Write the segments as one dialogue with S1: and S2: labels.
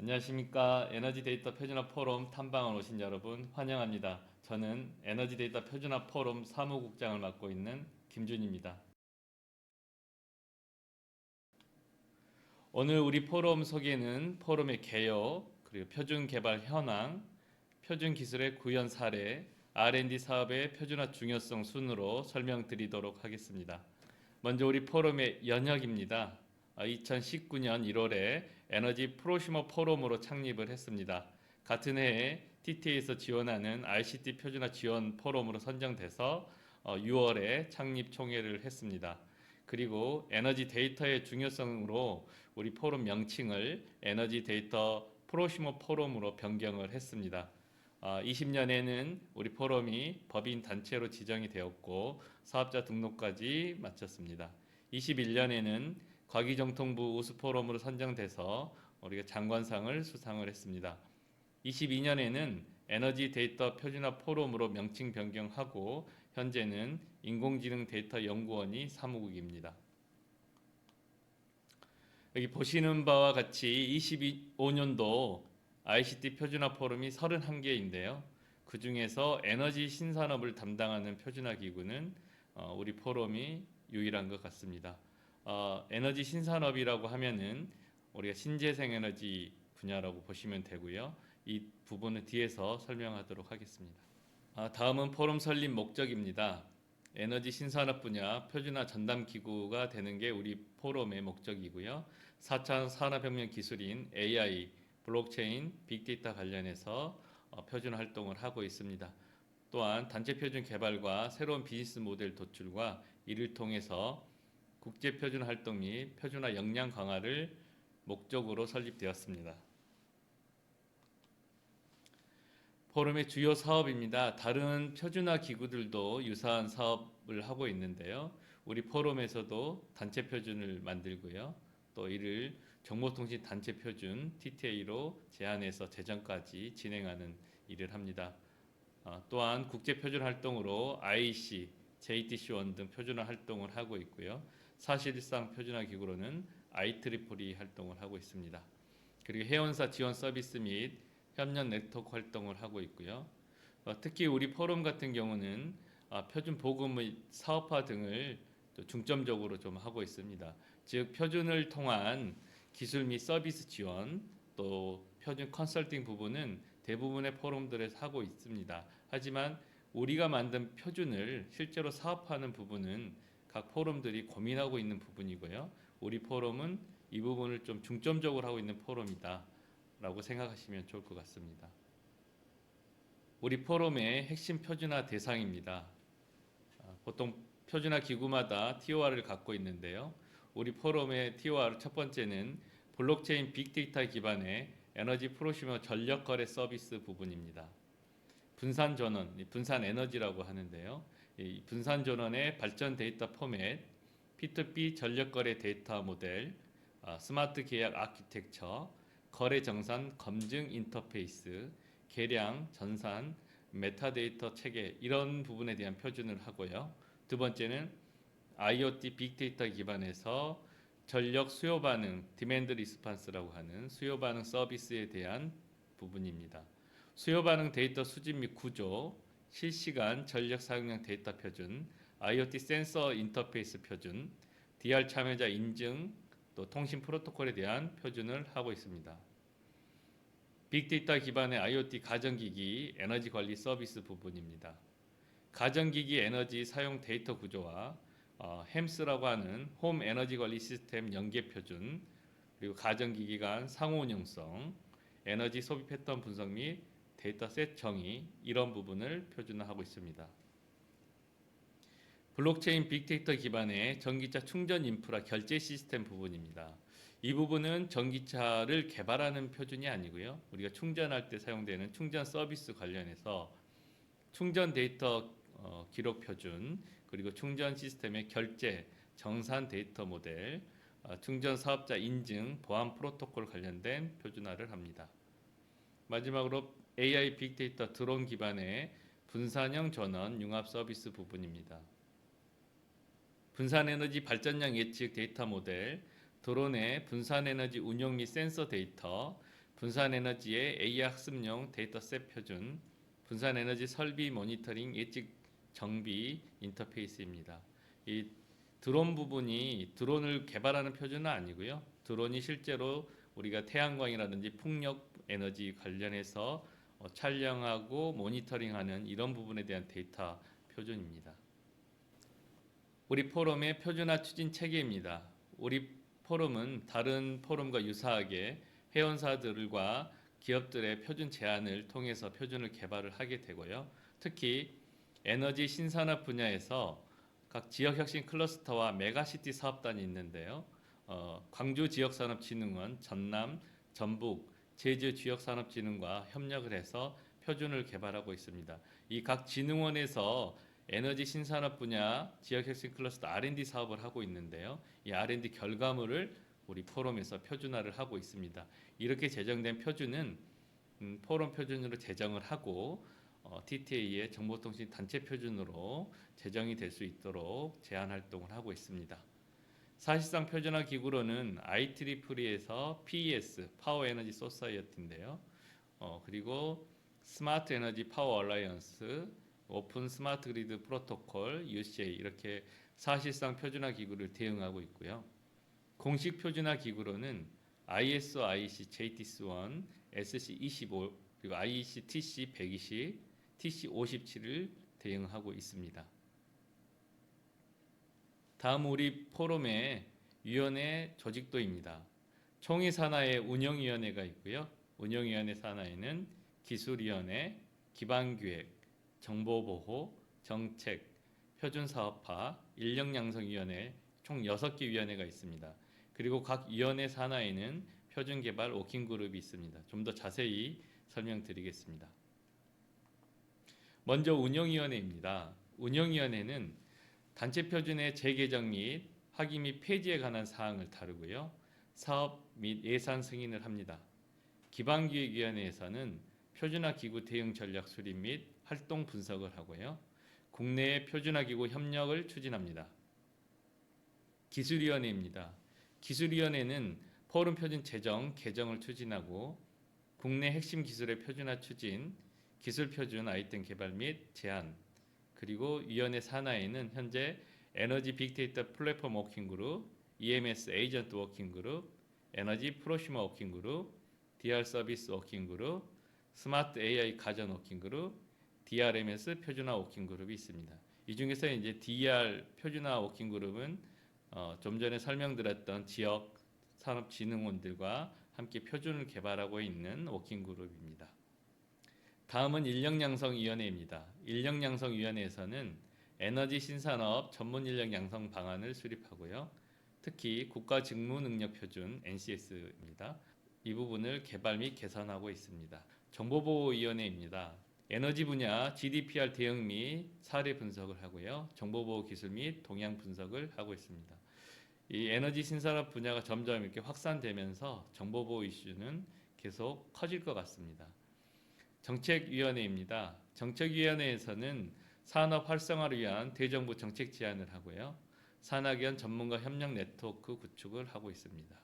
S1: 안녕하십니까. 에너지 데이터 표준화 포럼 탐방을 오신 여러분 환영합니다. 저는 에너지 데이터 표준화 포럼 사무국장을 맡고 있는 김준입니다. 오늘 우리 포럼 소개는 포럼의 개요, 그리고 표준 개발 현황, 표준 기술의 구현 사례, R&D 사업의 표준화 중요성 순으로 설명드리도록 하겠습니다. 먼저 우리 포럼의 연혁입니다. 2019년 1월에 에너지 프로슈머 포럼으로 창립을 했습니다. 같은 해에 TTA에서 지원하는 ICT 표준화 지원 포럼으로 선정돼서 6월에 창립 총회를 했습니다. 그리고 에너지 데이터의 중요성으로 우리 포럼 명칭을 에너지 데이터 프로슈머 포럼으로 변경을 했습니다. 20년에는 우리 포럼이 법인 단체로 지정이 되었고 사업자 등록까지 마쳤습니다. 21년에는 과기정통부 우수 포럼으로 선정돼서 우리가 장관상을 수상을 했습니다. 22년에는 에너지 데이터 표준화 포럼으로 명칭 변경하고 현재는 인공지능 데이터 연구원이 사무국입니다. 여기 보시는 바와 같이 25년도 ICT 표준화 포럼이 31개인데요. 그 중에서 에너지 신산업을 담당하는 표준화 기구는 우리 포럼이 유일한 것 같습니다. 에너지 신산업이라고 하면은 우리가 신재생 에너지 분야라고 보시면 되고요. 이 부분은 뒤에서 설명하도록 하겠습니다. 다음은 포럼 설립 목적입니다. 에너지 신산업 분야 표준화 전담 기구가 되는 게 우리 포럼의 목적이고요. 4차 산업혁명 기술인 AI, 블록체인, 빅데이터 관련해서 표준화 활동을 하고 있습니다. 또한 단체 표준 개발과 새로운 비즈니스 모델 도출과 이를 통해서 국제 표준화 활동 및 표준화 역량 강화를 목적으로 설립되었습니다. 포럼의 주요 사업입니다. 다른 표준화 기구들도 유사한 사업을 하고 있는데요. 우리 포럼에서도 단체 표준을 만들고요. 또 이를 정보통신 단체 표준 TTA로 제안해서 제정까지 진행하는 일을 합니다. 또한 국제 표준 활동으로 IEC, JTC1 등 표준화 활동을 하고 있고요. 사실상 표준화 기구로는 IEEE 활동을 하고 있습니다. 그리고 회원사 지원 서비스 및 협력 네트워크 활동을 하고 있고요. 특히 우리 포럼 같은 경우는 표준 보급 및 사업화 등을 중점적으로 좀 하고 있습니다. 즉 표준을 통한 기술 및 서비스 지원, 또 표준 컨설팅 부분은 대부분의 포럼들에서 하고 있습니다. 하지만 우리가 만든 표준을 실제로 사업하는 부분은 각 포럼들이 고민하고 있는 부분이고요. 우리 포럼은 이 부분을 좀 중점적으로 하고 있는 포럼이다 라고 생각하시면 좋을 것 같습니다. 우리 포럼의 핵심 표준화 대상입니다. 보통 표준화 기구마다 TOR을 갖고 있는데요. 우리 포럼의 TOR 첫 번째는 블록체인 빅데이터 기반의 에너지 프로슈머 전력 거래 서비스 부분입니다. 분산 전원, 분산 에너지라고 하는데요. 이 분산 전원의 발전 데이터 포맷, P2P 전력 거래 데이터 모델, 스마트 계약 아키텍처, 거래 정산 검증 인터페이스, 계량, 전산, 메타데이터 체계 이런 부분에 대한 표준을 하고요. 두 번째는 IoT 빅데이터 기반에서 전력 수요 반응, 디맨드 리스판스라고 하는 수요 반응 서비스에 대한 부분입니다. 수요 반응 데이터 수집 및 구조, 실시간 전력 사용량 데이터 표준, IoT 센서 인터페이스 표준, DR 참여자 인증, 또 통신 프로토콜에 대한 표준을 하고 있습니다. 빅데이터 기반의 IoT 가정기기 에너지 관리 서비스 부분입니다. 가정기기 에너지 사용 데이터 구조와 햄스라고 하는 홈 에너지 관리 시스템 연계 표준, 그리고 가정기기 간 상호 운영성, 에너지 소비 패턴 분석 및 데이터셋 정의 이런 부분을 표준화하고 있습니다. 블록체인 빅데이터 기반의 전기차 충전 인프라 결제 시스템 부분입니다. 이 부분은 전기차를 개발하는 표준이 아니고요. 우리가 충전할 때 사용되는 충전 서비스 관련해서 충전 데이터 기록 표준, 그리고 충전 시스템의 결제, 정산 데이터 모델, 충전 사업자 인증, 보안 프로토콜 관련된 표준화를 합니다. 마지막으로 AI 빅데이터 드론 기반의 분산형 전원 융합 서비스 부분입니다. 분산에너지 발전량 예측 데이터 모델, 드론의 분산에너지 운용 및 센서 데이터, 분산에너지의 AI 학습용 데이터셋 표준, 분산에너지 설비 모니터링 예측 정비 인터페이스입니다. 이 드론 부분이 드론을 개발하는 표준은 아니고요. 드론이 실제로 우리가 태양광이라든지 풍력 에너지 관련해서 촬영하고 모니터링하는 이런 부분에 대한 데이터 표준입니다. 우리 포럼의 표준화 추진 체계입니다. 우리 포럼은 다른 포럼과 유사하게 회원사들과 기업들의 표준 제안을 통해서 표준을 개발을 하게 되고요. 특히 에너지 신산업 분야에서 각 지역혁신 클러스터와 메가시티 사업단이 있는데요. 광주지역산업진흥원, 전남, 전북, 제주지역산업진흥과 협력을 해서 표준을 개발하고 있습니다. 이 각 진흥원에서 에너지 신산업 분야 지역혁신 클러스터 R&D 사업을 하고 있는데요. 이 R&D 결과물을 우리 포럼에서 표준화를 하고 있습니다. 이렇게 제정된 표준은 포럼 표준으로 제정을 하고 TTA의 정보통신 단체 표준으로 제정이 될 수 있도록 제안 활동을 하고 있습니다. 사실상 표준화 기구로는 IEEE에서 PES, 파워 에너지 소사이어티인데요. 그리고 스마트 에너지 파워 얼라이언스, 오픈 스마트 그리드 프로토콜, UCA 이렇게 사실상 표준화 기구를 대응하고 있고요. 공식 표준화 기구로는 ISO, IEC, JTIS-1, SC25 그리고 IEC TC120, TC57을 대응하고 있습니다. 다음 우리 포럼의 위원회 조직도입니다. 총회 산하에 운영위원회가 있고요. 운영위원회 산하에는 기술위원회, 기반기획, 정보보호, 정책, 표준사업화, 인력양성위원회 총 6개 위원회가 있습니다. 그리고 각 위원회 산하에는 표준개발 워킹그룹이 있습니다. 좀 더 자세히 설명드리겠습니다. 먼저 운영위원회입니다. 운영위원회는 단체 표준의 재개정 및 확인 및 폐지에 관한 사항을 다루고요. 사업 및 예산 승인을 합니다. 기반기획위원회에서는 표준화 기구 대응 전략 수립 및 활동 분석을 하고요. 국내의 표준화 기구 협력을 추진합니다. 기술위원회입니다. 기술위원회는 포럼 표준 제정, 개정을 추진하고 국내 핵심 기술의 표준화 추진, 기술 표준 아이템 개발 및 제안, 그리고 위원회 산하에는 현재 에너지 빅데이터 플랫폼 워킹그룹, EMS 에이전트 워킹그룹, 에너지 프로슈머 워킹그룹, DR 서비스 워킹그룹, 스마트 AI 가전 워킹그룹, DRMS 표준화 워킹그룹이 있습니다. 이 중에서 이제 DR 표준화 워킹그룹은 좀 전에 설명드렸던 지역 산업진흥원들과 함께 표준을 개발하고 있는 워킹그룹입니다. 다음은 인력양성위원회입니다. 인력양성위원회에서는 에너지 신산업 전문 인력 양성 방안을 수립하고요. 특히 국가직무능력표준 NCS입니다. 이 부분을 개발 및 개선하고 있습니다. 정보보호위원회입니다. 에너지 분야 GDPR 대응 및 사례 분석을 하고요. 정보보호 기술 및 동향 분석을 하고 있습니다. 이 에너지 신산업 분야가 점점 이렇게 확산되면서 정보보호 이슈는 계속 커질 것 같습니다. 정책위원회입니다. 정책위원회에서는 산업 활성화를 위한 대정부 정책 제안을 하고요. 산학연 전문가 협력 네트워크 구축을 하고 있습니다.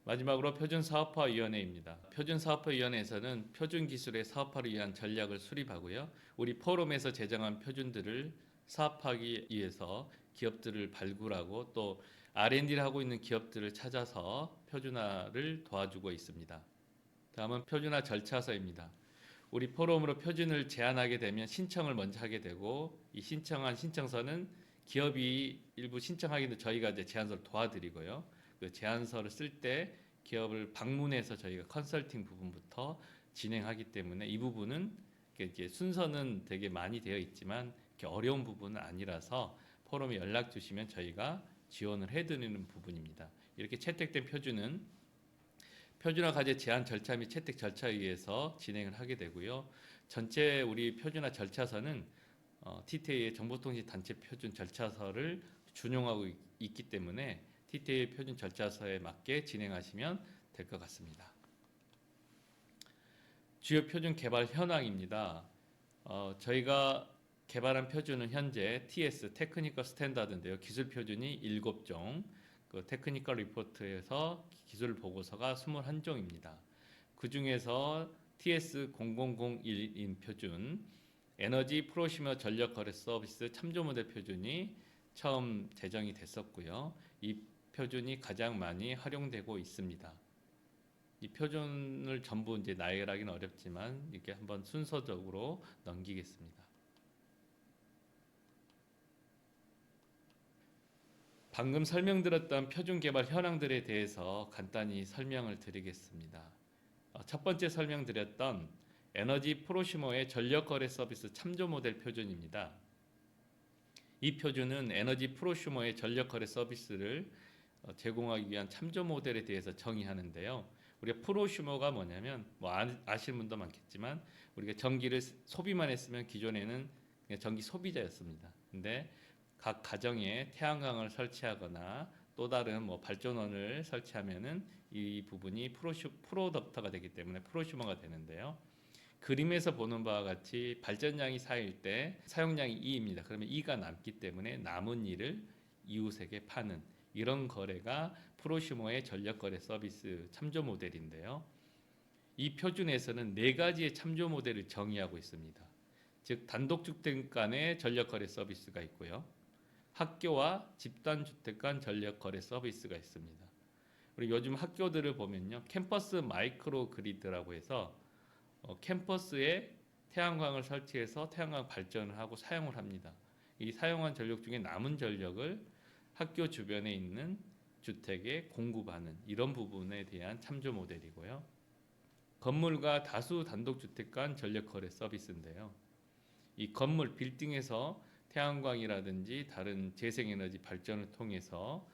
S1: 마지막으로 표준사업화위원회입니다. 표준사업화위원회에서는 표준기술의 사업화를 위한 전략을 수립하고요. 우리 포럼에서 제정한 표준들을 사업하기 위해서 기업들을 발굴하고 또 R&D를 하고 있는 기업들을 찾아서 표준화를 도와주고 있습니다. 다음은 표준화 절차서입니다. 우리 포럼으로 표준을 제안하게 되면 신청을 먼저 하게 되고 이 신청한 신청서는 기업이 일부 신청하기도 저희가 이제 제안서를 도와드리고요. 그 제안서를 쓸 때 기업을 방문해서 저희가 컨설팅 부분부터 진행하기 때문에 이 부분은 이제 순서는 되게 많이 되어 있지만 이렇게 어려운 부분은 아니라서 포럼에 연락 주시면 저희가 지원을 해드리는 부분입니다. 이렇게 채택된 표준은 표준화 과제 제안 절차 및 채택 절차에 의해서 진행을 하게 되고요. 전체 우리 표준화 절차서는 TTA의 정보통신 단체 표준 절차서를 준용하고 있기 때문에 TTA 표준 절차서에 맞게 진행하시면 될 것 같습니다. 주요 표준 개발 현황입니다. 저희가 개발한 표준은 현재 TS 테크니컬 스탠다드인데요. 기술 표준이 7종, 그 테크니컬 리포트에서 기술 보고서가 21종입니다. 그 중에서 TS0001인 표준, 에너지 프로시머 전력 거래 서비스 참조 모델 표준이 처음 제정이 됐었고요. 이 표준이 가장 많이 활용되고 있습니다. 이 표준을 전부 이제 나열하기는 어렵지만 이렇게 한번 순서적으로 넘기겠습니다. 방금 설명드렸던 표준 개발 현황들에 대해서 간단히 설명을 드리겠습니다. 첫 번째 설명드렸던 에너지 프로시머의 전력 거래 서비스 참조 모델 표준입니다. 이 표준은 에너지 프로슈머의 전력 거래 서비스를 제공하기 위한 참조 모델에 대해서 정의하는데요. 우리가 프로슈머가 뭐냐면 아시는 분도 많겠지만 우리가 전기를 소비만 했으면 기존에는 그냥 전기 소비자였습니다. 근데 각 가정에 태양광을 설치하거나 또 다른 뭐 발전원을 설치하면은 이 부분이 프로덕터가 되기 때문에 프로슈머가 되는데요. 그림에서 보는 바와 같이 발전량이 4일 때 사용량이 2입니다. 그러면 2가 남기 때문에 남은 2를 이웃에게 파는 이런 거래가 프로슈머의 전력 거래 서비스 참조 모델인데요. 이 표준에서는 네 가지의 참조 모델을 정의하고 있습니다. 즉 단독주택 간의 전력 거래 서비스가 있고요. 학교와 집단주택 간 전력 거래 서비스가 있습니다. 우리 요즘 학교들을 보면요. 캠퍼스 마이크로 그리드라고 해서 캠퍼스에 태양광을 설치해서 태양광 발전을 하고 사용을 합니다. 이 사용한 전력 중에 남은 전력을 학교 주변에 있는 주택에 공급하는 이런 부분에 대한 참조 모델이고요. 건물과 다수 단독주택 간 전력 거래 서비스인데요. 이 건물 빌딩에서 태양광이라든지 다른 재생에너지 발전을 통해서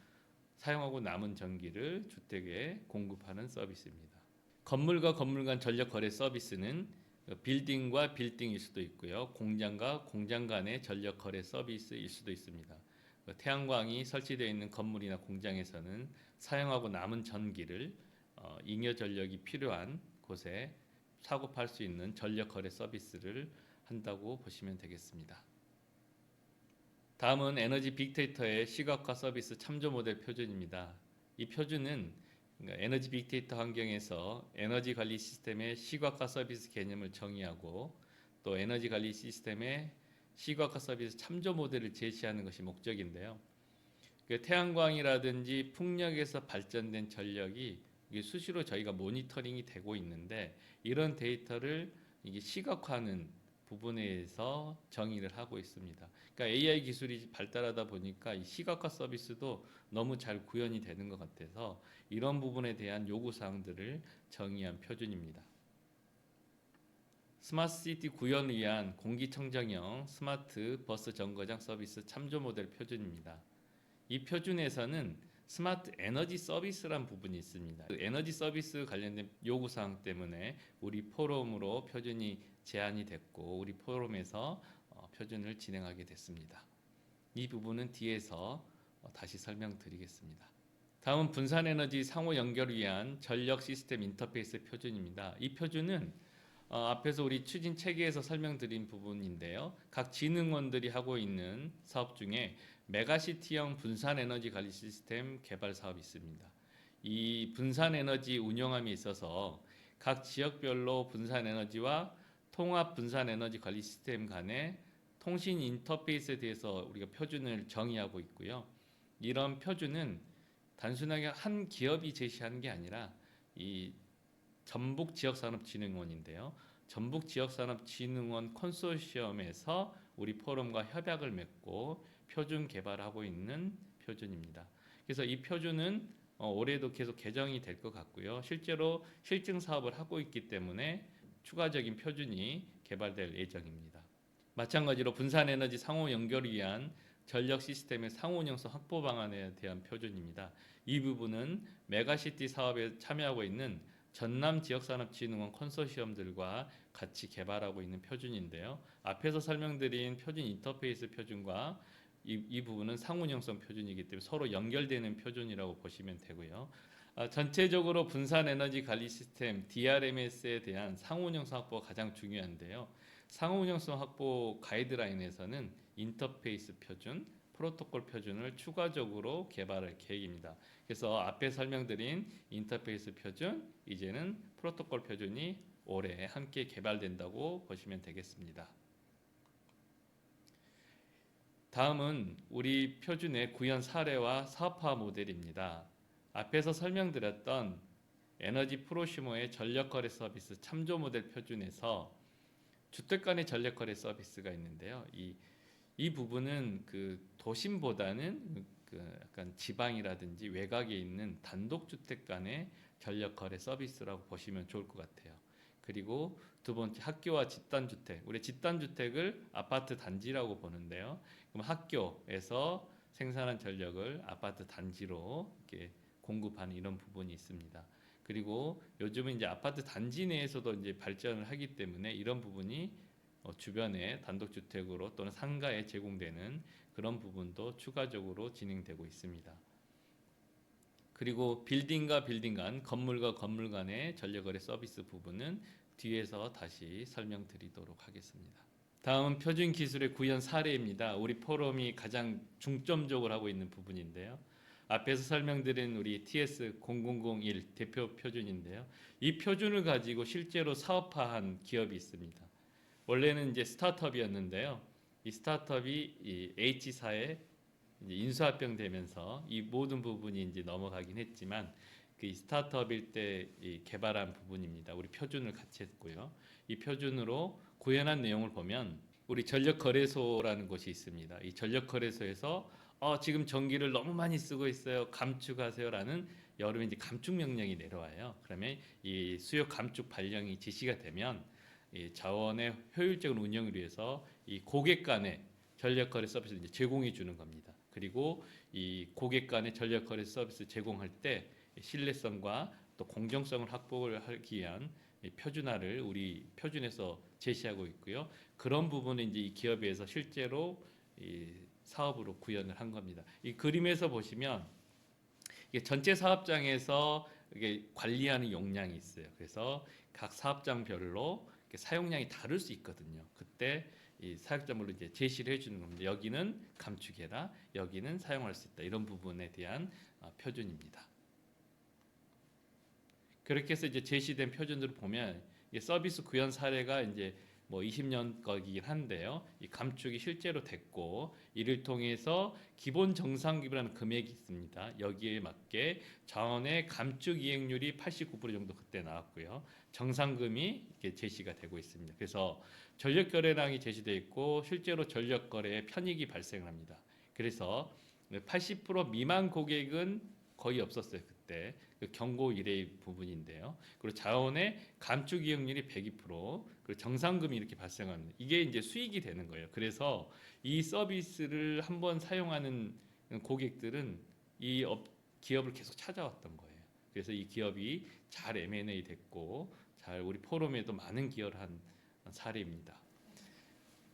S1: 사용하고 남은 전기를 주택에 공급하는 서비스입니다. 건물과 건물 간 전력 거래 서비스는 빌딩과 빌딩일 수도 있고요. 공장과 공장 간의 전력 거래 서비스일 수도 있습니다. 태양광이 설치되어 있는 건물이나 공장에서는 사용하고 남은 전기를 잉여 전력이 필요한 곳에 사고 팔 수 있는 전력 거래 서비스를 한다고 보시면 되겠습니다. 다음은 에너지 빅데이터의 시각화 서비스 참조 모델 표준입니다. 이 표준은 에너지 빅데이터 환경에서 에너지 관리 시스템의 시각화 서비스 개념을 정의하고 또 에너지 관리 시스템의 시각화 서비스 참조 모델을 제시하는 것이 목적인데요. 태양광이라든지 풍력에서 발전된 전력이 수시로 저희가 모니터링이 되고 있는데 이런 데이터를 이게 시각화하는 부분에서 정의를 하고 있습니다. 그러니까 AI 기술이 발달하다 보니까 이 시각화 서비스도 너무 잘 구현이 되는 것 같아서 이런 부분에 대한 요구 사항들을 정의한 표준입니다. 스마트 시티 구현을 위한 공기청정형 스마트 버스 정거장 서비스 참조 모델 표준입니다. 이 표준에서는 스마트 에너지 서비스란 부분이 있습니다. 그 에너지 서비스 관련된 요구 사항 때문에 우리 포럼으로 표준이 제안이 됐고 우리 포럼에서 표준을 진행하게 됐습니다. 이 부분은 뒤에서 다시 설명드리겠습니다. 다음은 분산 에너지 상호 연결을 위한 전력 시스템 인터페이스 표준입니다. 이 표준은 앞에서 우리 추진 체계에서 설명드린 부분인데요. 각 진흥원들이 하고 있는 사업 중에 메가시티형 분산 에너지 관리 시스템 개발 사업이 있습니다. 이 분산 에너지 운영함에 있어서 각 지역별로 분산 에너지와 통합 분산 에너지 관리 시스템 간의 통신 인터페이스에 대해서 우리가 표준을 정의하고 있고요. 이런 표준은 단순하게 한 기업이 제시하는 게 아니라 이 전북지역산업진흥원인데요. 전북지역산업진흥원 컨소시엄에서 우리 포럼과 협약을 맺고 표준 개발하고 있는 표준입니다. 그래서 이 표준은 올해도 계속 개정이 될 것 같고요. 실제로 실증 사업을 하고 있기 때문에 추가적인 표준이 개발될 예정입니다. 마찬가지로 분산에너지 상호 연결을 위한 전력 시스템의 상호 운영성 확보 방안에 대한 표준입니다. 이 부분은 메가시티 사업에 참여하고 있는 전남지역산업진흥원 컨소시엄들과 같이 개발하고 있는 표준인데요. 앞에서 설명드린 표준 인터페이스 표준과 이 부분은 상운형성 표준이기 때문에 서로 연결되는 표준이라고 보시면 되고요. 전체적으로 분산에너지 관리 시스템 DRMS에 대한 상호운영성 확보가 가장 중요한데요. 상호운영성 확보 가이드라인에서는 인터페이스 표준, 프로토콜 표준을 추가적으로 개발할 계획입니다. 그래서 앞에 설명드린 인터페이스 표준, 이제는 프로토콜 표준이 올해 함께 개발된다고 보시면 되겠습니다. 다음은 우리 표준의 구현 사례와 사업화 모델입니다. 앞에서 설명드렸던 에너지 프로슈머의 전력거래 서비스 참조 모델 표준에서 주택 간의 전력거래 서비스가 있는데요. 이 부분은 그 도심보다는 그 약간 지방이라든지 외곽에 있는 단독주택 간의 전력거래 서비스라고 보시면 좋을 것 같아요. 그리고 두 번째 학교와 집단주택. 우리 집단주택을 아파트 단지라고 보는데요. 그럼 학교에서 생산한 전력을 아파트 단지로 이렇게 공급하는 이런 부분이 있습니다. 그리고 요즘은 이제 아파트 단지 내에서도 이제 발전을 하기 때문에 이런 부분이 주변에 단독주택으로 또는 상가에 제공되는 그런 부분도 추가적으로 진행되고 있습니다. 그리고 빌딩과 빌딩 간, 건물과 건물 간의 전력거래 서비스 부분은 뒤에서 다시 설명드리도록 하겠습니다. 다음은 표준 기술의 구현 사례입니다. 우리 포럼이 가장 중점적으로 하고 있는 부분인데요. 앞에서 설명드린 우리 TS0001 대표 표준인데요. 이 표준을 가지고 실제로 사업화한 기업이 있습니다. 원래는 이제 스타트업이었는데요. 이 스타트업이 이 H사에 이제 인수합병되면서 이 모든 부분이 이제 넘어가긴 했지만 그 스타트업일 때 개발한 부분입니다. 우리 표준을 같이 했고요. 이 표준으로 구현한 내용을 보면 우리 전력거래소라는 곳이 있습니다. 이 전력거래소에서 지금 전기를 너무 많이 쓰고 있어요. 감축하세요라는 여름에 이제 감축 명령이 내려와요. 그러면 이 수요 감축 발령이 지시가 되면 이 자원의 효율적인 운영을 위해서 이 고객 간의 전력거래 서비스를 이제 제공해 주는 겁니다. 그리고 이 고객 간의 전력거래 서비스 제공할 때 신뢰성과 또 공정성을 확보하기 위한 표준화를 우리 표준에서 제시하고 있고요. 그런 부분은 이제 이 기업에서 실제로 이 사업으로 구현을 한 겁니다. 이 그림에서 보시면 이게 전체 사업장에서 이게 관리하는 용량이 있어요. 그래서 각 사업장별로 사용량이 다를 수 있거든요. 그때 이 사역자물로 이제 제시를 해주는 겁니다. 여기는 감축해라, 여기는 사용할 수 있다. 이런 부분에 대한 표준입니다. 그렇게 해서 이제 제시된 표준들을 보면 서비스 구현 사례가 이제 뭐 20년 거긴 한데요. 이 감축이 실제로 됐고 이를 통해서 기본 정상급이라는 금액이 있습니다. 여기에 맞게 자원의 감축 이행률이 89% 정도 그때 나왔고요. 정상금이 이렇게 제시가 되고 있습니다. 그래서 전력 거래량이 제시되어 있고 실제로 전력 거래에 편익이 발생합니다. 그래서 80% 미만 고객은 거의 없었어요. 그때 그 경고 이래 부분인데요. 그리고 자원의 감축 이용률이 102%, 그리고 정상금이 이렇게 발생합니다. 이게 이제 수익이 되는 거예요. 그래서 이 서비스를 한번 사용하는 고객들은 이 기업을 계속 찾아왔던 거예요. 그래서 이 기업이 잘 M&A 됐고 잘 우리 포럼에도 많은 기여를 한 사례입니다.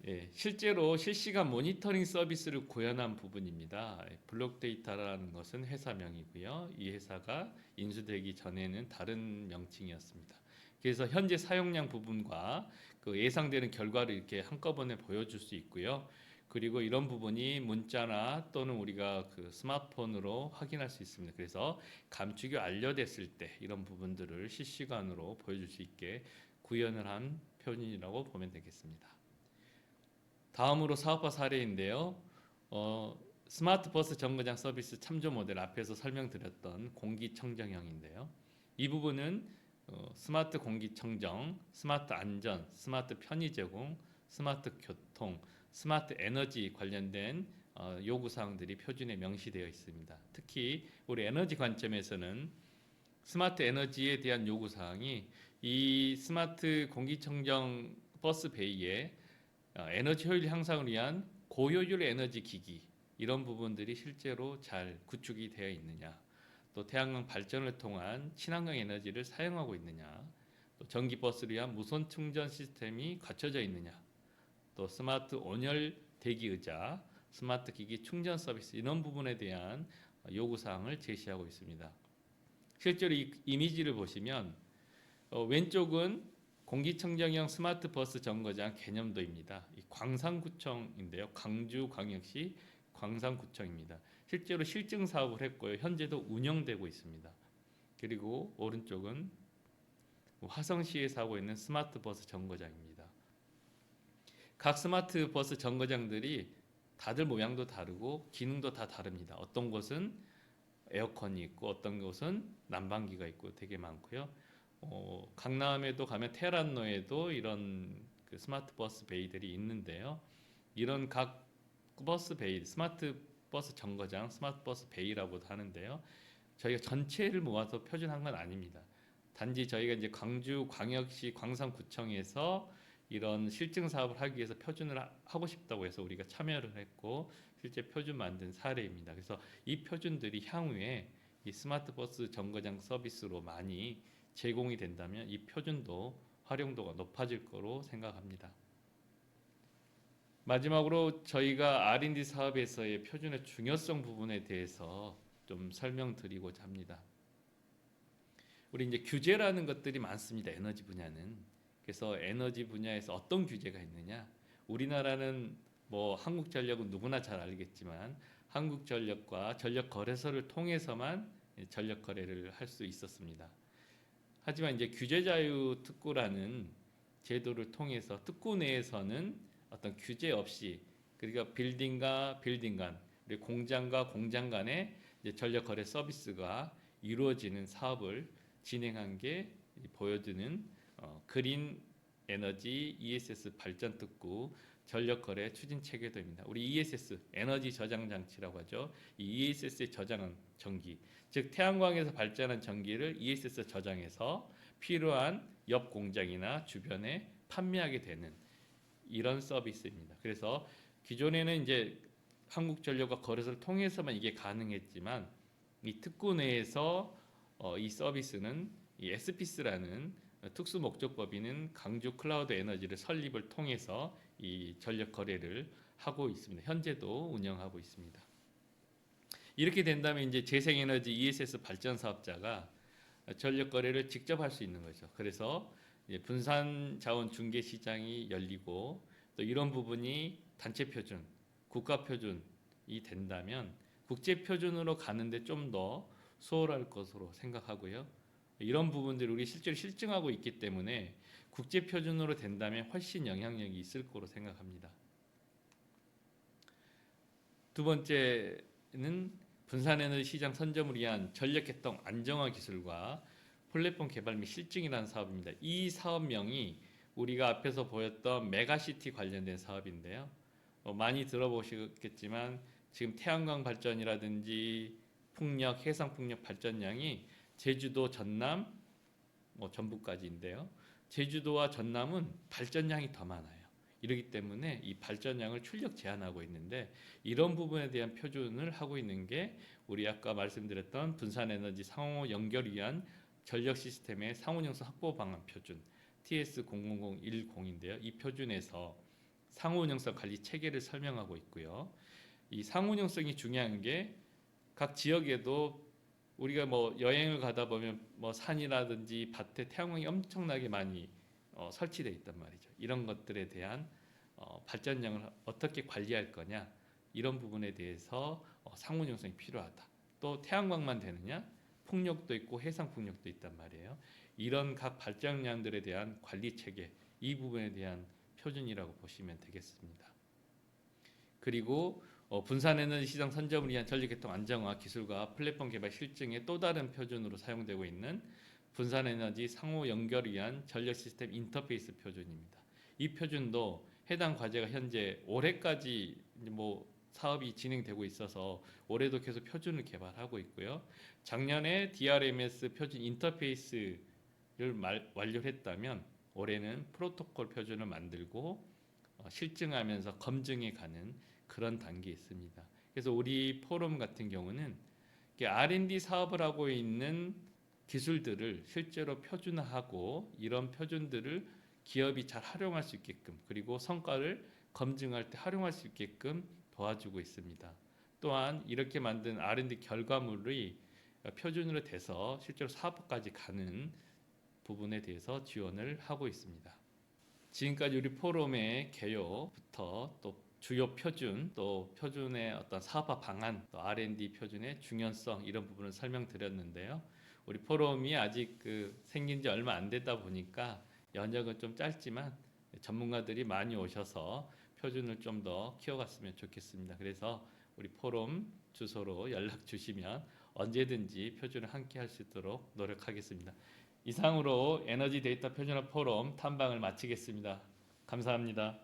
S1: 예, 실제로 실시간 모니터링 서비스를 구현한 부분입니다. 블록데이터라는 것은 회사명이고요. 이 회사가 인수되기 전에는 다른 명칭이었습니다. 그래서 현재 사용량 부분과 그 예상되는 결과를 이렇게 한꺼번에 보여줄 수 있고요. 그리고 이런 부분이 문자나 또는 우리가 그 스마트폰으로 확인할 수 있습니다. 그래서 감축이 완료됐을 때 이런 부분들을 실시간으로 보여줄 수 있게 구현을 한 표준이라고 보면 되겠습니다. 다음으로 사업화 사례인데요. 스마트 버스 정거장 서비스 참조 모델 앞에서 설명드렸던 공기청정형인데요. 이 부분은 스마트 공기청정, 스마트 안전, 스마트 편의 제공, 스마트 교통, 스마트 에너지 관련된 요구사항들이 표준에 명시되어 있습니다. 특히 우리 에너지 관점에서는 스마트 에너지에 대한 요구사항이 이 스마트 공기청정 버스 베이에 에너지 효율 향상을 위한 고효율 에너지 기기 이런 부분들이 실제로 잘 구축이 되어 있느냐, 또 태양광 발전을 통한 친환경 에너지를 사용하고 있느냐, 또 전기 버스를 위한 무선 충전 시스템이 갖춰져 있느냐, 또 스마트 온열 대기 의자, 스마트 기기 충전 서비스 이런 부분에 대한 요구 사항을 제시하고 있습니다. 실제로 이 이미지를 보시면 왼쪽은 공기청정형 스마트 버스 정거장 개념도입니다. 이 광산구청인데요. 광주광역시 광산구청입니다. 실제로 실증 사업을 했고요. 현재도 운영되고 있습니다. 그리고 오른쪽은 화성시에서 하고 있는 스마트 버스 정거장입니다. 각 스마트 버스 정거장들이 다들 모양도 다르고 기능도 다 다릅니다. 어떤 곳은 에어컨이 있고 어떤 곳은 난방기가 있고 되게 많고요. 강남에도 가면 테란노에도 이런 그 스마트 버스 베이들이 있는데요. 이런 각 버스 베이, 스마트 버스 정거장, 스마트 버스 베이라고도 하는데요. 저희가 전체를 모아서 표준한 건 아닙니다. 단지 저희가 이제 광주광역시 광산구청에서 이런 실증 사업을 하기 위해서 표준을 하고 싶다고 해서 우리가 참여를 했고 실제 표준 만든 사례입니다. 그래서 이 표준들이 향후에 이 스마트 버스 정거장 서비스로 많이 제공이 된다면 이 표준도 활용도가 높아질 거로 생각합니다. 마지막으로 저희가 R&D 사업에서의 표준의 중요성 부분에 대해서 좀 설명드리고자 합니다. 우리 이제 규제라는 것들이 많습니다. 에너지 분야는. 그래서 에너지 분야에서 어떤 규제가 있느냐? 우리나라는 뭐 한국전력은 누구나 잘 알겠지만 한국전력과 전력거래소를 통해서만 전력 거래를 할 수 있었습니다. 하지만 이제 규제자유특구라는 제도를 통해서 특구 내에서는 어떤 규제 없이 그러니까 빌딩과 빌딩 간 그리고 공장과 공장 간의 전력 거래 서비스가 이루어지는 사업을 진행한 게 보여주는 그린 에너지 ESS 발전 특구 전력 거래 추진 체계도입니다. 우리 ESS 에너지 저장 장치라고 하죠. 이 ESS에 저장한 전기, 즉 태양광에서 발전한 전기를 ESS 저장해서 필요한 옆 공장이나 주변에 판매하게 되는 이런 서비스입니다. 그래서 기존에는 이제 한국전력과 거래소를 통해서만 이게 가능했지만 이 특구 내에서 이 서비스는 이 SPS라는 특수 목적법인은 강주 클라우드 에너지를 설립을 통해서 이 전력 거래를 하고 있습니다. 현재도 운영하고 있습니다. 이렇게 된다면 이제 재생에너지 ESS 발전 사업자가 전력 거래를 직접 할 수 있는 거죠. 그래서 분산 자원 중개 시장이 열리고 또 이런 부분이 단체 표준, 국가 표준이 된다면 국제 표준으로 가는데 좀 더 수월할 것으로 생각하고요. 이런 부분들을 우리 실제로 실증하고 있기 때문에 국제 표준으로 된다면 훨씬 영향력이 있을 거로 생각합니다. 두 번째는 분산에너지 시장 선점을 위한 전력 개통 안정화 기술과 플랫폼 개발 및 실증이라는 사업입니다. 이 사업명이 우리가 앞에서 보였던 메가시티 관련된 사업인데요. 많이 들어보셨겠지만 지금 태양광 발전이라든지 풍력, 해상 풍력 발전량이 제주도, 전남, 전북까지인데요. 제주도와 전남은 발전량이 더 많아요. 이렇기 때문에 이 발전량을 출력 제한하고 있는데 이런 부분에 대한 표준을 하고 있는 게 우리 아까 말씀드렸던 분산에너지 상호 연결을 위한 전력 시스템의 상호용성 확보 방안 표준 TS0001인데요. 이 표준에서 상호운영성 관리 체계를 설명하고 있고요. 이 상호운영성이 중요한 게 각 지역에도 우리가 뭐 여행을 가다 보면 뭐 산이라든지 밭에 태양광이 엄청나게 많이 설치되어 있단 말이죠. 이런 것들에 대한 발전량을 어떻게 관리할 거냐 이런 부분에 대해서 상호운영성이 필요하다. 또 태양광만 되느냐? 풍력도 있고 해상 풍력도 있단 말이에요. 이런 각 발전량들에 대한 관리 체계 이 부분에 대한 표준이라고 보시면 되겠습니다. 그리고 분산에너지 시장 선점을 위한 전력개통 안정화 기술과 플랫폼 개발 실증의 또 다른 표준으로 사용되고 있는 분산에너지 상호 연결을 위한 전력 시스템 인터페이스 표준입니다. 이 표준도 해당 과제가 현재 올해까지 뭐 사업이 진행되고 있어서 올해도 계속 표준을 개발하고 있고요. 작년에 DRMS 표준 인터페이스를 완료했다면 올해는 프로토콜 표준을 만들고 실증하면서 검증해 가는 그런 단계에 있습니다. 그래서 우리 포럼 같은 경우는 R&D 사업을 하고 있는 기술들을 실제로 표준화하고 이런 표준들을 기업이 잘 활용할 수 있게끔 그리고 성과를 검증할 때 활용할 수 있게끔 도와주고 있습니다. 또한 이렇게 만든 R&D 결과물이 표준으로 돼서 실제로 사업까지 가는 부분에 대해서 지원을 하고 있습니다. 지금까지 우리 포럼의 개요부터 또 주요 표준, 또 표준의 어떤 사업화 방안, 또 R&D 표준의 중요성 이런 부분을 설명드렸는데요. 우리 포럼이 아직 생긴 지 얼마 안 됐다 보니까 연역은 좀 짧지만 전문가들이 많이 오셔서 표준을 좀 더 키워갔으면 좋겠습니다. 그래서 우리 포럼 주소로 연락 주시면 언제든지 표준을 함께 할 수 있도록 노력하겠습니다. 이상으로 에너지 데이터 표준화 포럼 탐방을 마치겠습니다. 감사합니다.